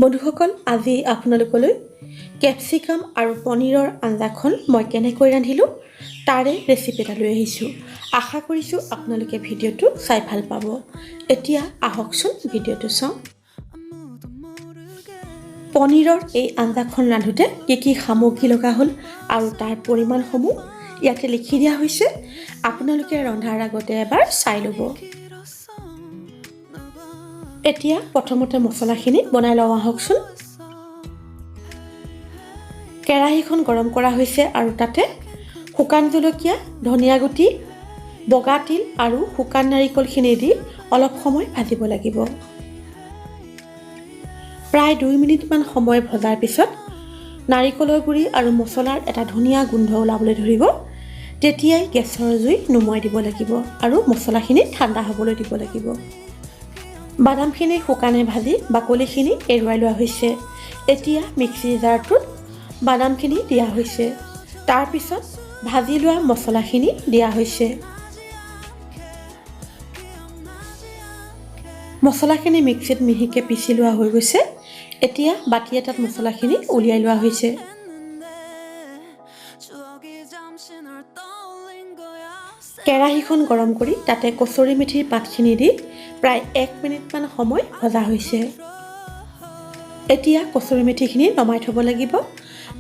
বন্ধুসকল, আজি আপোনালোকলৈ কেপচিকাম আৰু পনীৰৰ আঞ্জাখন মই কেনেকৈ ৰান্ধিলোঁ তাৰে ৰেচিপি এটা লৈ আহিছোঁ। আশা কৰিছোঁ আপোনালোকে ভিডিঅ'টো চাই ভাল পাব। এতিয়া আহকচোন ভিডিঅ'টো চাওঁ। পনীৰৰ এই আঞ্জাখন ৰান্ধোতে কি সামগ্ৰী লগা হ'ল আৰু তাৰ পৰিমাণসমূহ ইয়াতে লিখি দিয়া হৈছে। আপোনালোকে ৰন্ধাৰ আগতে এবাৰ চাই ল'ব। এতিয়া প্ৰথমতে মছলাখিনি বনাই লওঁ আহকচোন। কেৰাহীখন গৰম কৰা হৈছে আৰু তাতে শুকান জলকীয়া, ধনিয়া গুটি, বগা তিল আৰু শুকান নাৰিকলখিনি দি অলপ সময় ভাজিব লাগিব। প্ৰায় 2 মিনিটমান সময় ভজাৰ পিছত নাৰিকলৰ গুড়ি আৰু মছলাৰ এটা ধুনীয়া গোন্ধ ওলাবলৈ ধৰিব। তেতিয়াই গেছৰ জুই নুমুৱাই দিব লাগিব আৰু মছলাখিনি ঠাণ্ডা হ'বলৈ দিব লাগিব। বাদামখিনি শুকানে ভাজি বাকলিখিনি এৰুৱাই লোৱা হৈছে। এতিয়া মিক্সিৰ জাৰটোত বাদামখিনি দিয়া হৈছে। তাৰপিছত ভাজি লোৱা মছলাখিনি দিয়া হৈছে। মছলাখিনি মিক্সিত মিহিকৈ পিচি লোৱা হৈ গৈছে। এতিয়া বাতি এটাত মছলাখিনি উলিয়াই লোৱা হৈছে। কেৰাহীখন গৰম কৰি তাতে কচুৰি মেথিৰ পাতখিনি দি প্ৰায় 1 মিনিটমান সময় ভজা হৈছে। এতিয়া কচুৰি মেথিখিনি নমাই থ'ব লাগিব।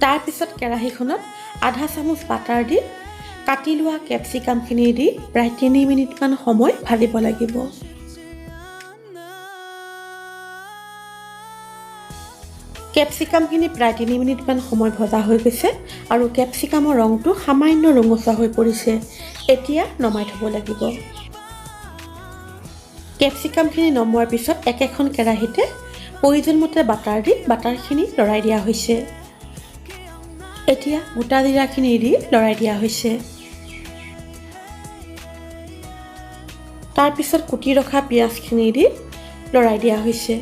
তাৰপিছত কেৰাহীখনত আধা চামুচ বাটাৰ দি কাটি লোৱা কেপচিকামখিনি দি প্ৰায় 3 মিনিটমান সময় ভাজিব লাগিব। কেপচিকামখিনি প্ৰায় 3 মিনিটমান সময় ভজা হৈ গৈছে আৰু কেপচিকামৰ ৰংটো সামান্য ৰঙচুৱা হৈ পৰিছে। এতিয়া নমাই থ'ব লাগিব। কেপচিকামখিনি নমোৱাৰ পিছত একেখন কেৰাহীতে প্ৰয়োজনমতে বাটাৰ দি বাটাৰখিনি লৰাই দিয়া হৈছে। এতিয়া গোটা জিৰাখিনি দি লৰাই দিয়া হৈছে। তাৰপিছত কুটি ৰখা পিঁয়াজখিনি দি লৰাই দিয়া হৈছে।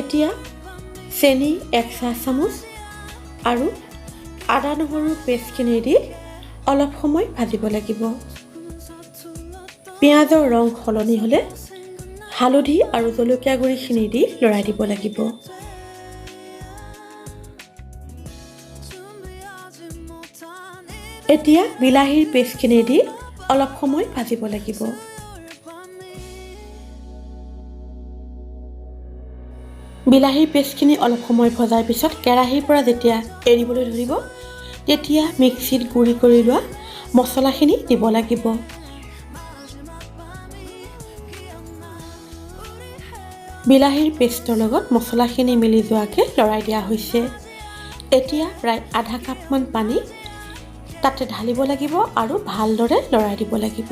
এতিয়া চেনি 1 চাহ চামুচ আৰু আদা নহৰু পেষ্টখিনি দি অলপ সময় ভাজিব লাগিব। পিঁয়াজৰ ৰং সলনি হ'লে হালধি আৰু জলকীয়া গুড়িখিনি দি লৰাই দিব লাগিব। এতিয়া বিলাহীৰ পেষ্টখিনি দি অলপ সময় ভাজিব লাগিব। বিলাহীৰ পেষ্টখিনি অলপ সময় ভজাৰ পিছত কেৰাহীৰ পৰা যেতিয়া এৰিবলৈ ধৰিব তেতিয়া মিক্সিত গুড়ি কৰি লোৱা মছলাখিনি দিব লাগিব। বিলাহীৰ পেষ্টৰ লগত মছলাখিনি মিলি যোৱাকৈ লৰাই দিয়া হৈছে। এতিয়া প্ৰায় আধা কাপমান পানী তাতে ঢালিব লাগিব আৰু ভালদৰে লৰাই দিব লাগিব।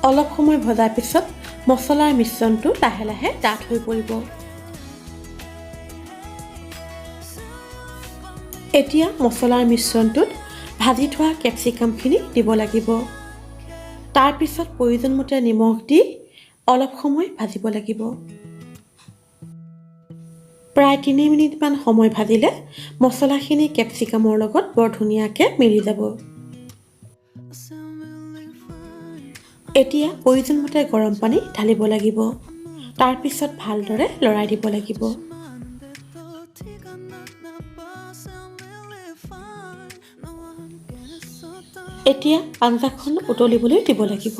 অলপ সময় ভজাৰ পিছত মছলাৰ মিশ্ৰণটো লাহে লাহে ডাঠ হৈ পৰিব। এতিয়া মছলাৰ মিশ্ৰণটোত ভাজি থোৱা কেপচিকামখিনি দিব লাগিব। তাৰপিছত প্ৰয়োজনমতে নিমখ দি অলপ সময় ভাজিব লাগিব। প্ৰায় 3 মিনিটমান সময় ভাজিলে মছলাখিনি কেপচিকামৰ লগত বৰ ধুনীয়াকৈ মিলি যাব। এতিয়া প্ৰয়োজনমতে গৰম পানী ঢালিব লাগিব। তাৰপিছত ভালদৰে লৰাই দিব লাগিব। এতিয়া আঞ্জাখন উতলিবলৈ দিব লাগিব।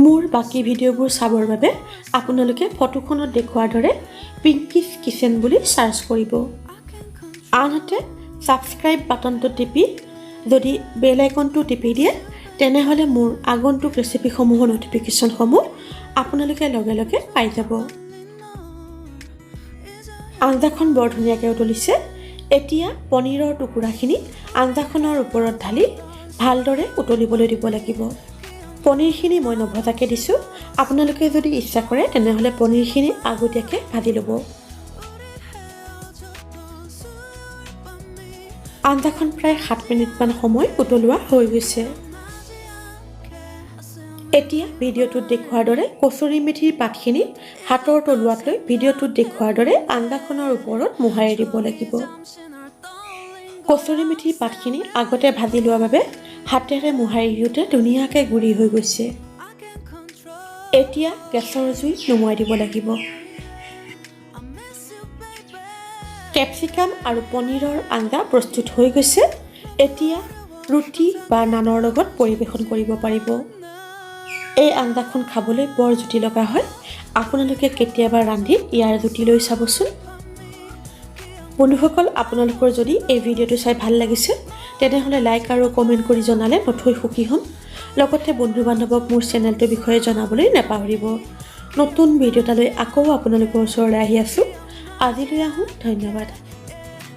মোৰ বাকী ভিডিঅ'বোৰ চাবৰ বাবে আপোনালোকে ফটোখনত দেখুৱাৰ দৰে পিংকিছ কিচেন বুলি চাৰ্চ কৰিব। আনহাতে ছাবস্ক্ৰাইব বাটনটো টিপি যদি বেল আইকনটো টিপি দিয়ে তেনেহ'লে মোৰ আগন্তুক ৰেচিপিসমূহৰ ন'টিফিকেশ্যনসমূহ আপোনালোকে লগে লগে পাই যাব। আঞ্জাখন বৰ ধুনীয়াকৈ উতলিছে। এতিয়া পনীৰৰ টুকুৰাখিনি আঞ্জাখনৰ ওপৰত ঢালি ভালদৰে উতলিবলৈ দিব লাগিব। পনীৰখিনি মই নভজাকৈ দিছোঁ। আপোনালোকে যদি ইচ্ছা কৰে তেনেহ'লে পনীৰখিনি আগতীয়াকৈ ভাজি ল'ব। আঞ্জাখন প্ৰায় 7 মিনিটমান সময় উতলোৱা হৈ গৈছে। এতিয়া ভিডিঅ'টোত দেখুৱাৰ দৰে কচুৰি মেথিৰ পাতখিনি হাতৰ তলুৱাত লৈ ভিডিঅ'টোত দেখুৱাৰ দৰে আঞ্জাখনৰ ওপৰত মোহাৰি দিব লাগিব। কচুৰি মেথি পাতখিনি আগতে ভাজি লোৱাৰ বাবে হাতেৰে মোহাৰি দিওঁতে ধুনীয়াকৈ গুৰি হৈ গৈছে। এতিয়া গেছৰ জুই নুমুৱাই দিব লাগিব। কেপচিকাম আৰু পনীৰৰ আঞ্জা প্ৰস্তুত হৈ গৈছে। এতিয়া ৰুটি বা নানৰ লগত পৰিৱেশন কৰিব পাৰিব। এই আঞ্জাখন খাবলৈ বৰ জুতি লগা হয়। আপোনালোকে কেতিয়াবা ৰান্ধি ইয়াৰ জুতি লৈ চাবচোন। বন্ধুসকল, আপোনালোকৰ যদি এই ভিডিঅ'টো চাই ভাল লাগিছে তেনেহ'লে লাইক আৰু কমেণ্ট কৰি জনালে নথৈ সুখী হ'ম। লগতে বন্ধু বান্ধৱক মোৰ চেনেলটোৰ বিষয়ে জনাবলৈ নাপাহৰিব। নতুন ভিডিঅ' এটালৈ আকৌ আপোনালোকৰ ওচৰলৈ আহি আছোঁ। আজিলৈ আহোঁ। ধন্যবাদ।